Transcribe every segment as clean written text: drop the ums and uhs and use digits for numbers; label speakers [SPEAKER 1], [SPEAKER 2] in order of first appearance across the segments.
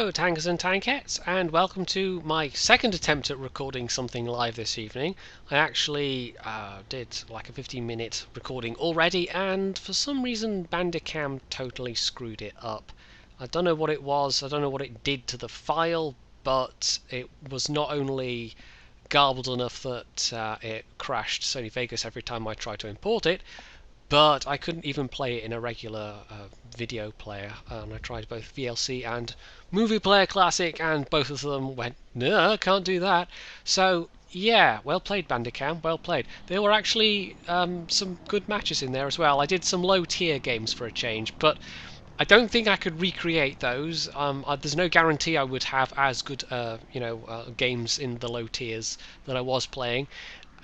[SPEAKER 1] Hello tankers and tankettes, and welcome to my second attempt at recording something live this evening. I actually did like a 15-minute recording already, and for some reason Bandicam totally screwed it up. I don't know what it was, I don't know what it did to the file, but it was not only garbled enough that it crashed Sony Vegas every time I tried to import it, but I couldn't even play it in a regular video player, and I tried both VLC and Movie Player Classic, and both of them went, no, can't do that. So yeah, well played Bandicam, well played. There were actually some good matches in there as well. I did some low tier games for a change, but I don't think I could recreate those. There's no guarantee I would have as good games in the low tiers that I was playing.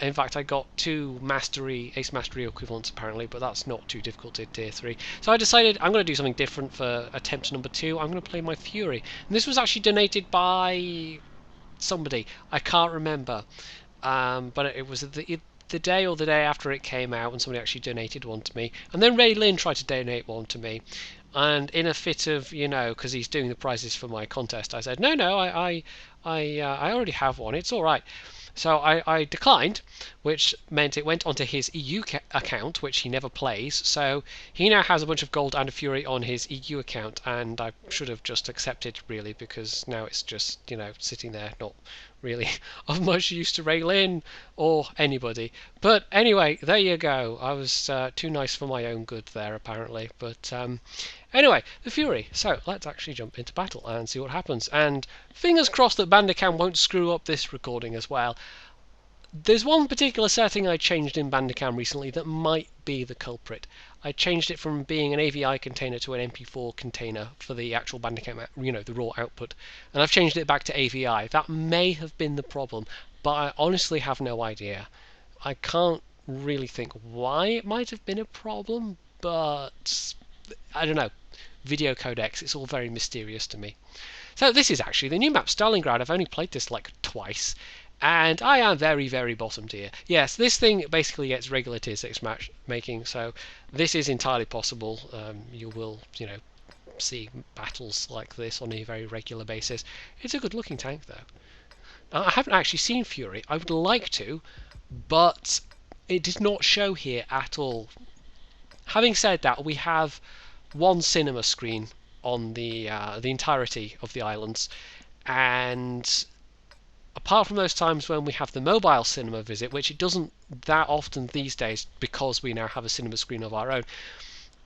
[SPEAKER 1] In fact, I got two Ace Mastery equivalents apparently, but that's not too difficult in Tier 3. So I decided I'm going to do something different for attempt number 2. I'm going to play my Fury. And this was actually donated by somebody. I can't remember. But it was the day or the day after it came out, and somebody actually donated one to me. And then Ray Lynn tried to donate one to me. And in a fit of, because he's doing the prizes for my contest, I said, no, I already have one. It's all right. So I declined, which meant it went onto his EU account, which he never plays. So he now has a bunch of gold and a Fury on his EU account, and I should have just accepted, really, because now it's just, sitting there, not really of much use to Ray Lynn or anybody. But anyway, there you go. I was too nice for my own good there, apparently. But anyway, the Fury. So let's actually jump into battle and see what happens. And fingers crossed that Bandicam won't screw up this recording as well. There's one particular setting I changed in Bandicam recently that might be the culprit. I changed it from being an AVI container to an MP4 container for the actual Bandicam, the raw output. And I've changed it back to AVI. That may have been the problem, but I honestly have no idea. I can't really think why it might have been a problem, but I don't know. Video codecs, it's all very mysterious to me. So this is actually the new map, Stalingrad. I've only played this like twice, and I am very, very bottom tier. Yes, this thing basically gets regular tier 6 matchmaking, so this is entirely possible. You will, see battles like this on a very regular basis. It's a good looking tank though. I haven't actually seen Fury. I would like to, but it did not show here at all. Having said that, we have one cinema screen on the entirety of the islands, and apart from those times when we have the mobile cinema visit, which it doesn't that often these days because we now have a cinema screen of our own,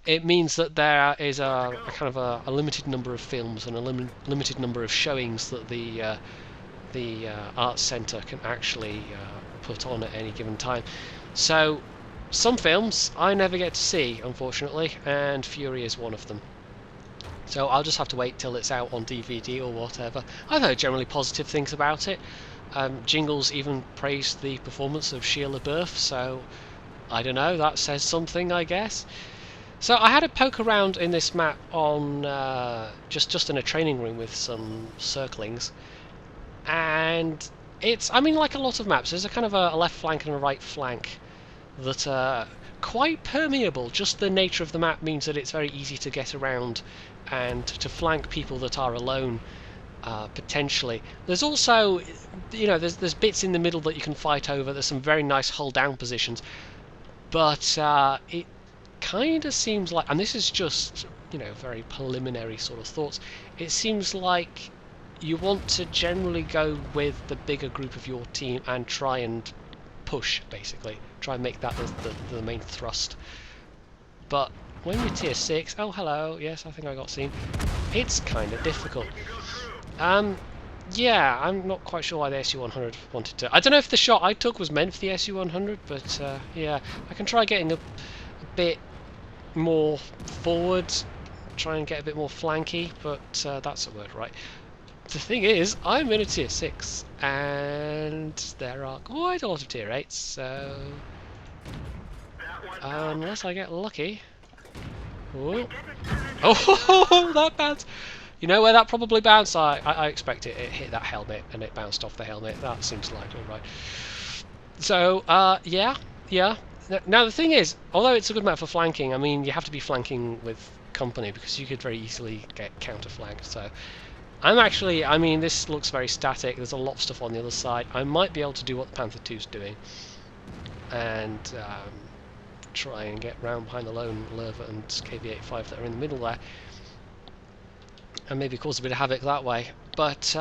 [SPEAKER 1] it means that there is a kind of a limited number of films and a limited number of showings that the arts centre can actually put on at any given time. So some films I never get to see, unfortunately, and Fury is one of them. So I'll just have to wait till it's out on DVD or whatever. I've heard generally positive things about it. Jingles even praised the performance of Shia LaBeouf, so I don't know, that says something, I guess. So I had a poke around in this map on just in a training room with some circlings, and it's, like a lot of maps, there's a kind of a left flank and a right flank that are quite permeable. Just the nature of the map means that it's very easy to get around and to flank people that are alone, potentially. There's also, there's bits in the middle that you can fight over. There's some very nice hull down positions, but it kind of seems like, and this is just, very preliminary sort of thoughts, it seems like you want to generally go with the bigger group of your team and try and push, basically. Try and make that the main thrust. But when you're tier 6, oh hello, yes, I think I got seen, it's kind of difficult. Yeah, I'm not quite sure why the SU-100 wanted to... I don't know if the shot I took was meant for the SU-100, but yeah, I can try getting a bit more forward, try and get a bit more flanky, but that's a word, right? The thing is, I'm in a tier 6, and there are quite a lot of tier 8s, so unless I get lucky... Ooh. Oh, that bounce! You know where that probably bounced? I expect it hit that helmet and it bounced off the helmet. That seems like alright. So, yeah. Now the thing is, although it's a good map for flanking, you have to be flanking with company because you could very easily get counter-flanked, so I mean, this looks very static. There's a lot of stuff on the other side. I might be able to do what the Panther 2's doing, and try and get round behind the lone Lerva and KV-85 that are in the middle there, and maybe cause a bit of havoc that way. But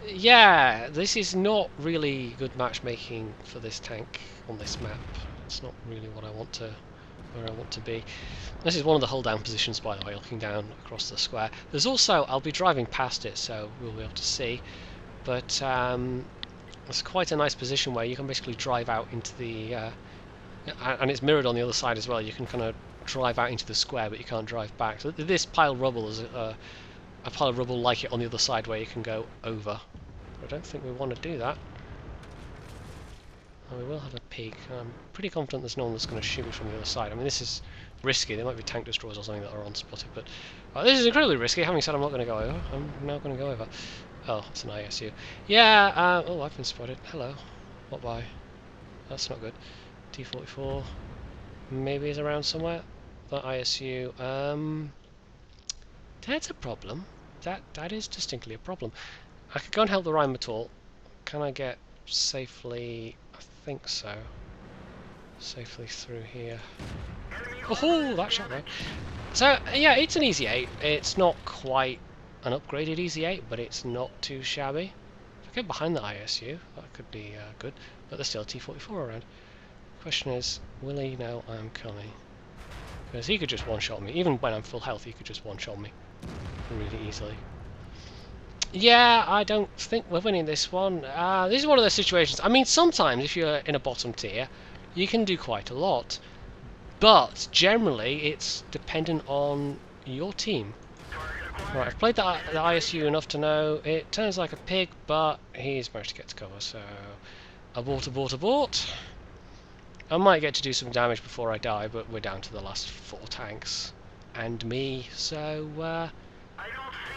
[SPEAKER 1] yeah, this is not really good matchmaking for this tank on this map. It's not really what I want to, where I want to be. This is one of the hold down positions, by the way, looking down across the square. There's also, I'll be driving past it, so we'll be able to see, but it's quite a nice position where you can basically drive out into the, and it's mirrored on the other side as well. You can kind of drive out into the square, but you can't drive back. So this pile of rubble is a pile of rubble like it on the other side where you can go over. I don't think we want to do that. Oh, we will have a peek. I'm pretty confident there's no one that's going to shoot me from the other side. I mean, this is risky. There might be tank destroyers or something that are unspotted, but this is incredibly risky. Having said I'm not going to go over, I'm now going to go over. Oh, it's an ISU. Yeah, oh, I've been spotted. Hello. What by? That's not good. T-44 maybe is around somewhere. That ISU. That's a problem. That is distinctly a problem. I could go and help the Rheinmetall. Can I get safely? I think so. Safely through here. Oh, that shot there. So yeah, it's an Easy 8. It's not quite an upgraded Easy 8, but it's not too shabby. If I get behind the ISU, that could be good. But there's still a T-44 around. Question is, will he know I'm coming? Because he could just one-shot me. Even when I'm full health, he could just one-shot me really easily. Yeah, I don't think we're winning this one. This is one of those situations. I mean, sometimes if you're in a bottom tier, you can do quite a lot. But generally, it's dependent on your team. Right, I've played the ISU enough to know it turns like a pig, but he's managed to get to cover, so abort, abort, abort. I might get to do some damage before I die, but we're down to the last 4 tanks and me, so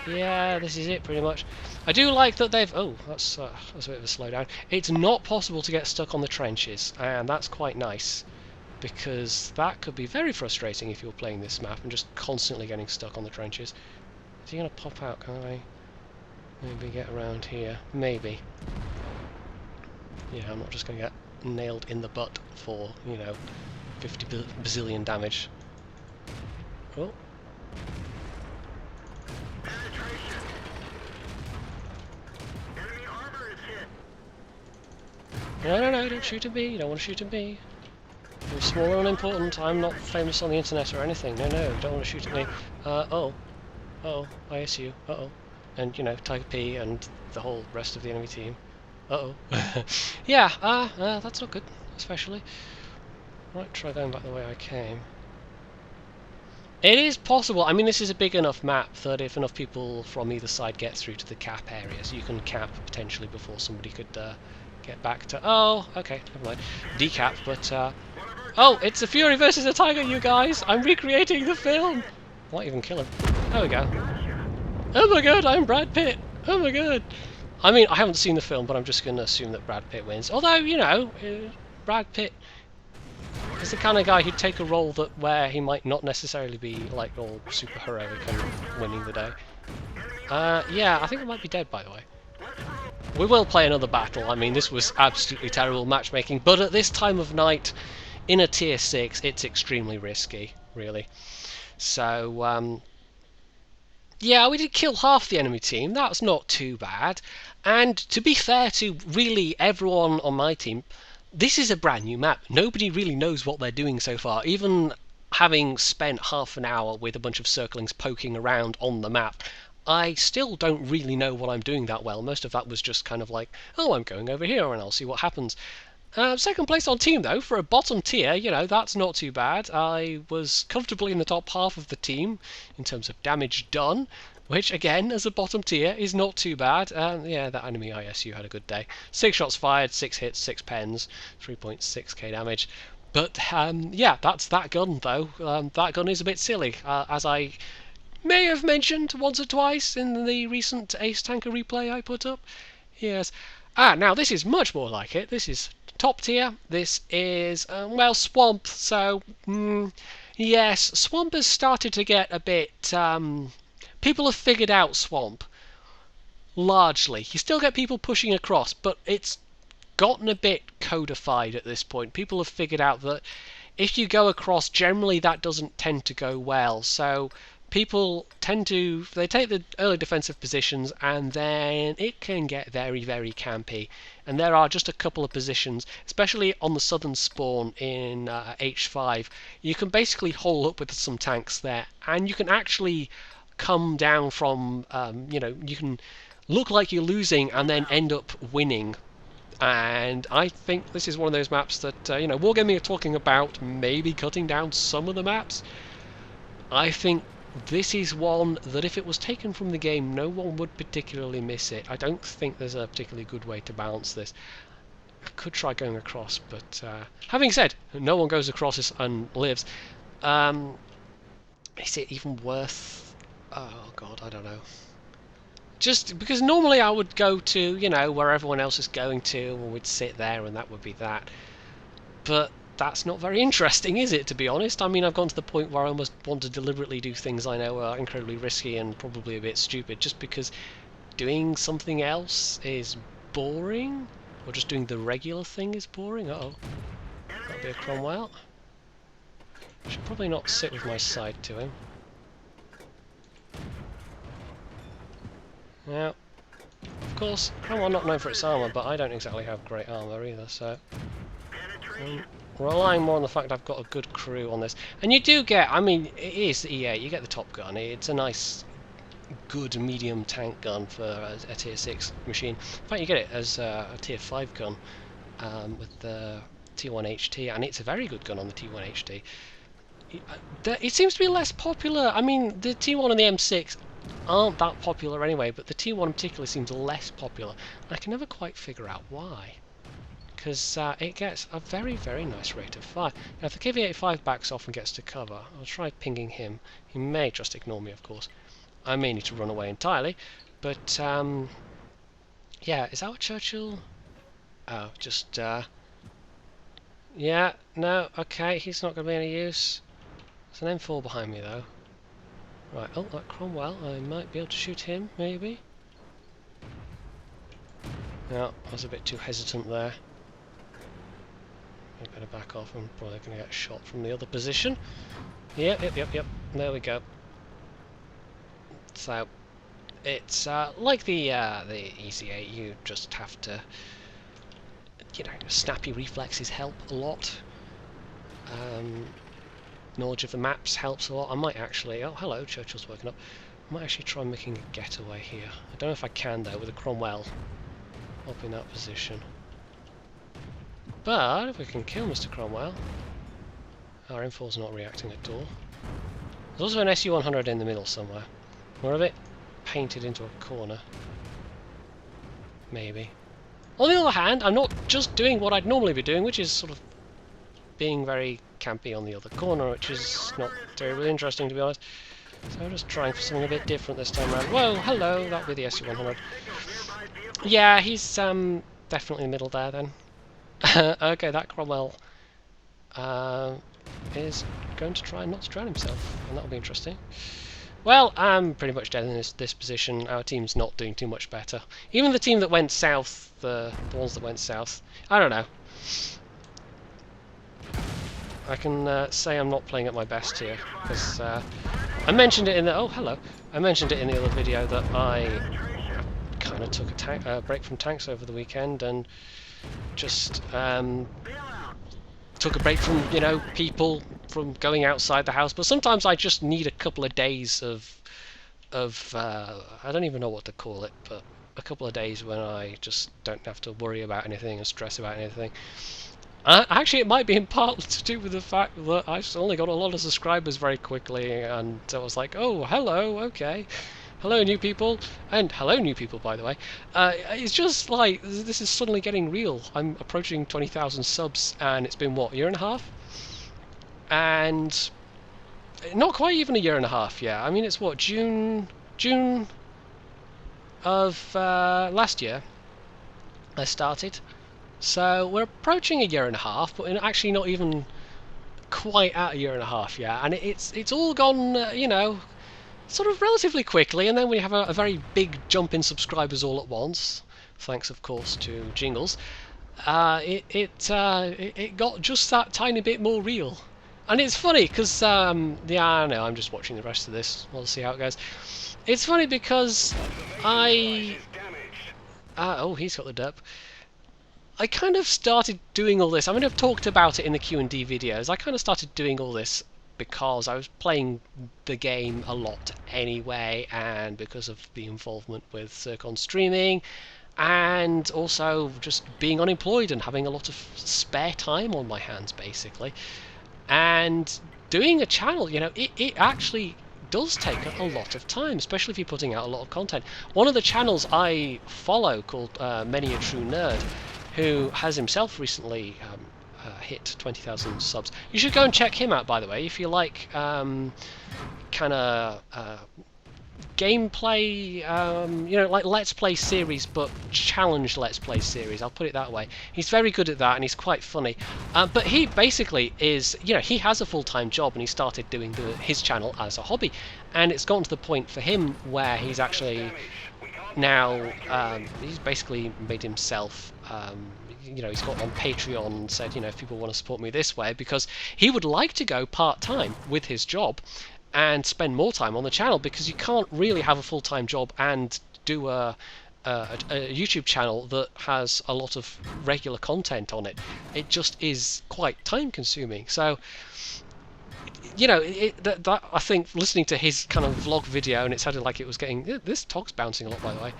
[SPEAKER 1] yeah, this is it pretty much. I do like that they've... Oh, that's a bit of a slowdown. It's not possible to get stuck on the trenches, and that's quite nice, because that could be very frustrating if you're playing this map and just constantly getting stuck on the trenches. Is he going to pop out? Can I maybe get around here? Maybe. Yeah, I'm not just going to get nailed in the butt for, you know, 50 bazillion damage. Oh. No, don't shoot at me. You don't want to shoot at me. I'm small and unimportant. I'm not famous on the internet or anything. No, don't want to shoot at me. Oh, ISU. Uh-oh. And, you know, Tiger P and the whole rest of the enemy team. Uh-oh. Yeah, that's not good, especially. Right, try going back the way I came. It is possible. I mean, this is a big enough map that if enough people from either side get through to the cap areas, you can cap potentially before somebody could get back to... Oh, okay, never mind. Decap, but... Oh, it's a Fury versus a Tiger, you guys! I'm recreating the film! Might even kill him. There we go. Oh my god, I'm Brad Pitt! Oh my god! I mean, I haven't seen the film, but I'm just going to assume that Brad Pitt wins. Although, you know, Brad Pitt is the kind of guy who'd take a role that where he might not necessarily be, like, all super heroic and winning the day. Yeah, I think I might be dead, by the way. We will play another battle. I mean, this was absolutely terrible matchmaking, but at this time of night, in a tier 6, it's extremely risky, really. So, yeah, we did kill half the enemy team. That's not too bad. And to be fair to really everyone on my team, this is a brand new map. Nobody really knows what they're doing so far. Even having spent half an hour with a bunch of circlings poking around on the map, I still don't really know what I'm doing that well. Most of that was just kind of like, oh, I'm going over here and I'll see what happens. Second place on team, though, for a bottom tier, you know, that's not too bad. I was comfortably in the top half of the team in terms of damage done, which, again, as a bottom tier, is not too bad. Yeah, that enemy ISU had a good day. 6 shots fired, 6 hits, 6 pens, 3.6k damage. But, yeah, that's that gun, though. That gun is a bit silly, as I may have mentioned once or twice in the recent Ace Tanker replay I put up. Yes. Now, this is much more like it. This is top tier. This is, well, Swamp. So, yes, Swamp has started to get a bit... people have figured out Swamp. largely. You still get people pushing across, but it's gotten a bit codified at this point. People have figured out that if you go across, generally that doesn't tend to go well. So people tend to, they take the early defensive positions, and then it can get very, very campy. And there are just a couple of positions, especially on the southern spawn in H5, you can basically hole up with some tanks there, and you can actually come down from, you can look like you're losing and then end up winning. And I think this is one of those maps that, Wargaming are talking about maybe cutting down some of the maps. I think this is one that if it was taken from the game, no one would particularly miss it. I don't think there's a particularly good way to balance this. I could try going across, but having said, no one goes across and lives. Is it even worth... Oh god, I don't know. Just because normally I would go to, where everyone else is going to, and we'd sit there and that would be that. But that's not very interesting, is it, to be honest? I mean, I've gone to the point where I almost want to deliberately do things I know are incredibly risky and probably a bit stupid, just because doing something else is boring? Or just doing the regular thing is boring? Uh-oh. That'll be a Cromwell. I should probably not sit with my side to him. Now, of course, Cromwell not known for its armour, but I don't exactly have great armour either, so... relying more on the fact I've got a good crew on this. And you do get, I mean, it is EA, you get the top gun. It's a nice, good medium tank gun for a tier 6 machine. In fact, you get it as a tier 5 gun with the T1 HT, and it's a very good gun on the T1 HT. It seems to be less popular. I mean, the T1 and the M6 aren't that popular anyway, but the T1 in particular seems less popular. I can never quite figure out why. Because it gets a very, very nice rate of fire. Now, if the KV-85 backs off and gets to cover, I'll try pinging him. He may just ignore me, of course. I may need to run away entirely. But, yeah, is our Churchill? Oh, just, yeah, no, okay, he's not going to be any use. There's an M4 behind me, though. Right, oh, that Cromwell, I might be able to shoot him, maybe. No, I was a bit too hesitant there. I better back off, I'm probably going to get shot from the other position. Yep, there we go. So, it's like the Easy 8, you just have to, snappy reflexes help a lot. Knowledge of the maps helps a lot. I might actually... Oh, hello, Churchill's woken up. I might actually try making a getaway here. I don't know if I can, though, with a Cromwell up in that position. But if we can kill Mr. Cromwell... Our info's not reacting at all. There's also an SU-100 in the middle somewhere. We're a bit painted into a corner. Maybe. On the other hand, I'm not just doing what I'd normally be doing, which is sort of being very campy on the other corner, which is not terribly interesting, to be honest. So I'm just trying for something a bit different this time around. Whoa, hello, that'll be the SU-100. Yeah, he's definitely in the middle there, then. Okay, that Cromwell is going to try not to drown himself, and that'll be interesting. Well, I'm pretty much dead in this position. Our team's not doing too much better. Even the team that went south, the ones that went south, I don't know. I can say I'm not playing at my best here, because I mentioned it in the... Oh, hello. I mentioned it in the other video that I kind of took a break from tanks over the weekend and just took a break from, people from going outside the house. But sometimes I just need a couple of days of I don't even know what to call it, but a couple of days when I just don't have to worry about anything and stress about anything. Actually, it might be in part to do with the fact that I suddenly got a lot of subscribers very quickly, and I was like, oh, hello, okay. Hello, new people. And hello, new people, by the way. It's just like, this is suddenly getting real. I'm approaching 20,000 subs, and it's been, what, a year and a half? And not quite even a year and a half, yeah. I mean, it's what, June of last year I started. So we're approaching a year and a half, but actually not even quite at a year and a half yet. And it's all gone, sort of relatively quickly, and then we have a very big jump in subscribers all at once, thanks of course to Jingles. It got just that tiny bit more real. And it's funny because yeah, I know, I'm just watching the rest of this. We'll see how it goes. It's funny because oh, he's got the derp. I kind of started doing all this. I mean, I've talked about it in the Q&D videos. I kind of started doing all this because I was playing the game a lot anyway, and because of the involvement with Circon streaming, and also just being unemployed and having a lot of spare time on my hands, basically. And doing a channel, you know, it actually does take a lot of time, especially if you're putting out a lot of content. One of the channels I follow, called Many a True Nerd, who has himself recently hit 20,000 subs. You should go and check him out, by the way, if you like kind of gameplay, you know, like Let's Play series, but challenge Let's Play series, I'll put it that way. He's very good at that, and he's quite funny. But he basically is, you know, he has a full-time job, and he started doing his channel as a hobby. And it's gotten to the point for him where he's actually now, he's basically made himself, you know, he's got on Patreon and said, you know, if people want to support me this way, because he would like to go part-time with his job and spend more time on the channel, because you can't really have a full-time job and do a YouTube channel that has a lot of regular content on it. It just is quite time-consuming. So, you know, that I think listening to his kind of vlog video, and it sounded like it was getting, this tog's bouncing a lot, by the way.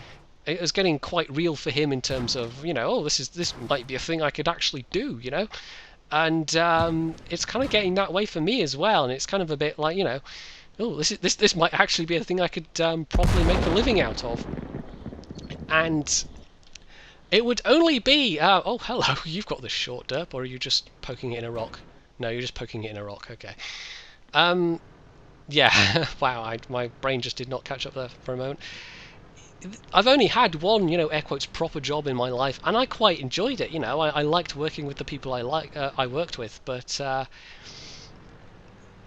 [SPEAKER 1] It was getting quite real for him in terms of, you know, oh, this might be a thing I could actually do, you know. And it's kind of getting that way for me as well, and it's kind of a bit like, you know, oh, this might actually be a thing I could properly make a living out of. And it would only be, oh, hello, you've got this short derp, or are you just poking it in a rock? No, you're just poking it in a rock, okay. Yeah, wow, my brain just did not catch up there for a moment. I've only had one, you know, air quotes, proper job in my life, and I quite enjoyed it. You know, I liked working with the people I worked with, but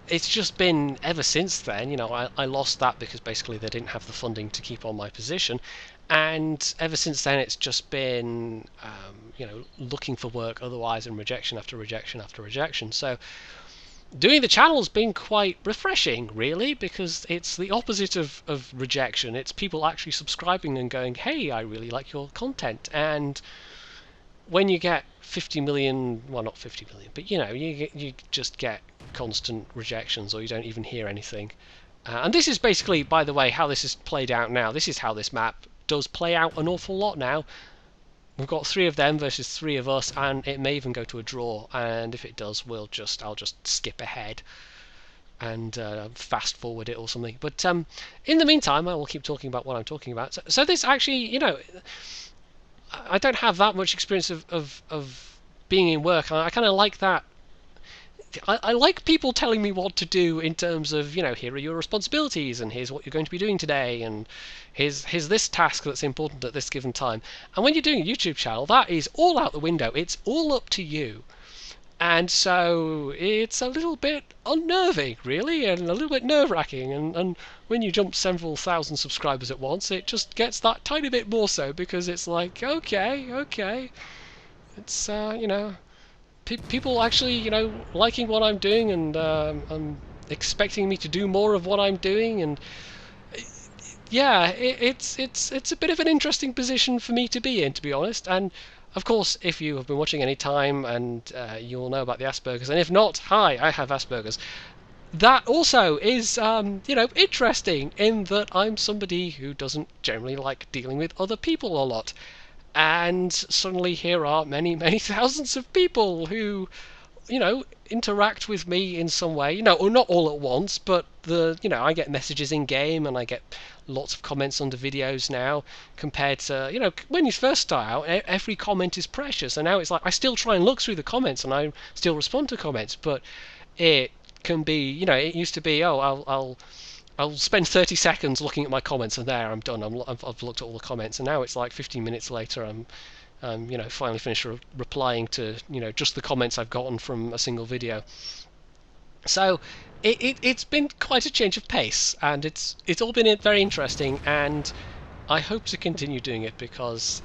[SPEAKER 1] it's just been ever since then. You know, I lost that because basically they didn't have the funding to keep on my position, and ever since then it's just been, you know, looking for work otherwise, and rejection after rejection after rejection. So doing the channel's been quite refreshing, really, because it's the opposite of rejection. It's people actually subscribing and going, hey, I really like your content. And when you get 50 million, well, not 50 million, but, you know, you just get constant rejections, or you don't even hear anything. And this is basically, by the way, how this is played out now. This is how this map does play out an awful lot now. We've got 3 of them versus 3 of us, and it may even go to a draw. And if it does, I'll just skip ahead and fast forward it or something. But in the meantime, I will keep talking about what I'm talking about. So this actually, you know, I don't have that much experience of being in work. I kind of like that. I like people telling me what to do in terms of, you know, here are your responsibilities, and here's what you're going to be doing today, and here's this task that's important at this given time. And when you're doing a YouTube channel, that is all out the window. It's all up to you. And so it's a little bit unnerving, really, and a little bit nerve-wracking. And when you jump several thousand subscribers at once, it just gets that tiny bit more so, because it's like, okay. It's, you know, people actually, you know, liking what I'm doing, and expecting me to do more of what I'm doing, and yeah, it's a bit of an interesting position for me to be in, to be honest. And of course, if you have been watching any time, and you'll know about the Asperger's, and if not, hi, I have Asperger's. That also is, you know, interesting in that I'm somebody who doesn't generally like dealing with other people a lot. And suddenly here are many thousands of people who, you know, interact with me in some way, you know, or not all at once, but you know, I get messages in game, and I get lots of comments under videos now, compared to, you know, when you first start out, every comment is precious, and now it's like I still try and look through the comments, and I still respond to comments, but it can be, you know, it used to be, oh, I'll spend 30 seconds looking at my comments, and there, I'm done. I've looked at all the comments, and now it's like 15 minutes later, I'm you know, finally finished replying to, you know, just the comments I've gotten from a single video. So it's been quite a change of pace, and it's all been very interesting, and I hope to continue doing it because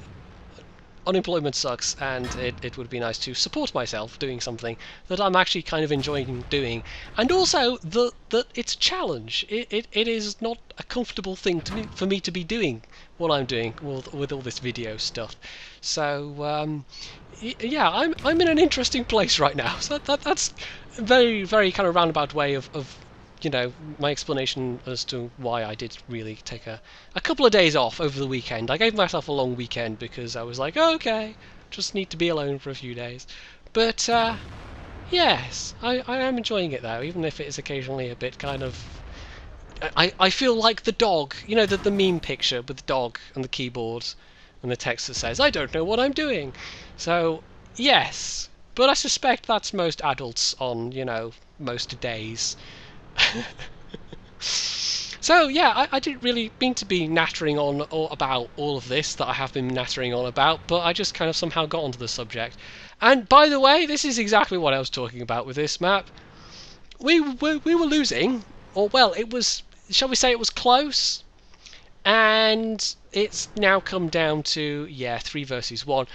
[SPEAKER 1] unemployment sucks, and it would be nice to support myself doing something that I'm actually kind of enjoying doing, and also that it's a challenge. It is not a comfortable thing for me to be doing what I'm doing with all this video stuff. So yeah, I'm in an interesting place right now. So that's a very very kind of roundabout way of my explanation as to why I did really take a couple of days off over the weekend. I gave myself a long weekend because I was like, oh, okay, just need to be alone for a few days. But yes, I am enjoying it though, even if it is occasionally a bit kind of. I feel like the dog, the meme picture with the dog and the keyboard and the text that says, I don't know what I'm doing. So, yes, but I suspect that's most adults on, most days. So yeah, I didn't really mean to be nattering on about all of this that I have been nattering on about, but I just kind of somehow got onto the subject. And by the way, this is exactly what I was talking about with this map. We were losing, or well, it was, shall we say, it was close, and it's now come down to 3 versus 1.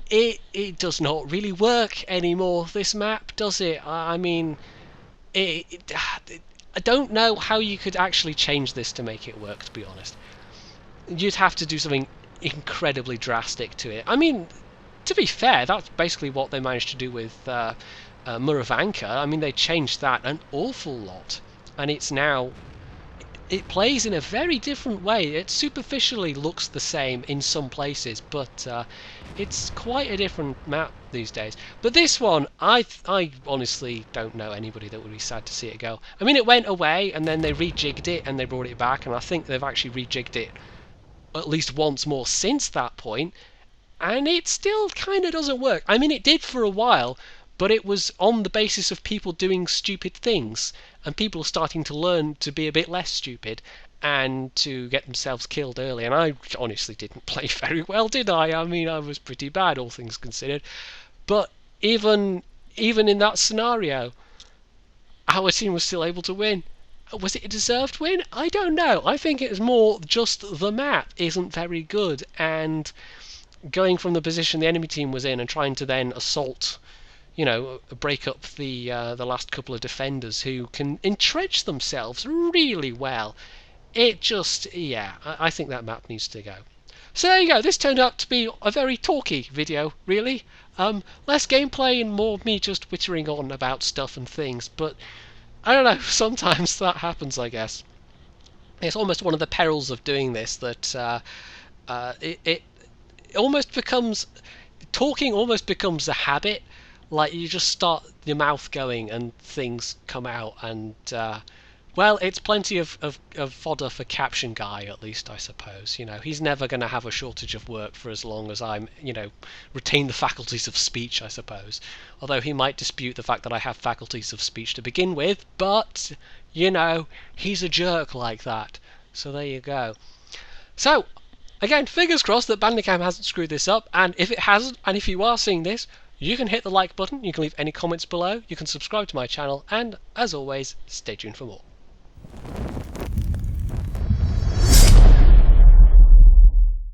[SPEAKER 1] It does not really work anymore, this map, does it? I mean, I don't know how you could actually change this to make it work, to be honest. You'd have to do something incredibly drastic to it. I mean, to be fair, that's basically what they managed to do with Muravanka. I mean, they changed that an awful lot, and it plays in a very different way. It superficially looks the same in some places, but it's quite a different map these days. But this one, I honestly don't know anybody that would be sad to see it go. I mean, it went away, and then they rejigged it, and they brought it back, and I think they've actually rejigged it at least once more since that point, and it still kind of doesn't work. I mean, it did for a while, but it was on the basis of people doing stupid things, and people starting to learn to be a bit less stupid and to get themselves killed early. And I honestly didn't play very well, did I? I mean, I was pretty bad, all things considered. But even in that scenario, our team was still able to win. Was it a deserved win? I don't know. I think it's more just the map isn't very good, and going from the position the enemy team was in and trying to then assault, break up the last couple of defenders who can entrench themselves really well. It just, I think that map needs to go. So there you go. This turned out to be a very talky video, really. Less gameplay and more me just wittering on about stuff and things. But I don't know. Sometimes that happens, I guess. It's almost one of the perils of doing this that it almost becomes talking almost becomes a habit. Like you just start your mouth going and things come out, and well, it's plenty of fodder for Caption Guy, at least, I suppose. He's never going to have a shortage of work for as long as I'm, retain the faculties of speech, I suppose. Although he might dispute the fact that I have faculties of speech to begin with, but, he's a jerk like that. So there you go. So, again, fingers crossed that Bandicam hasn't screwed this up, and if it hasn't, and if you are seeing this, you can hit the like button, you can leave any comments below, you can subscribe to my channel, and, as always, stay tuned for more.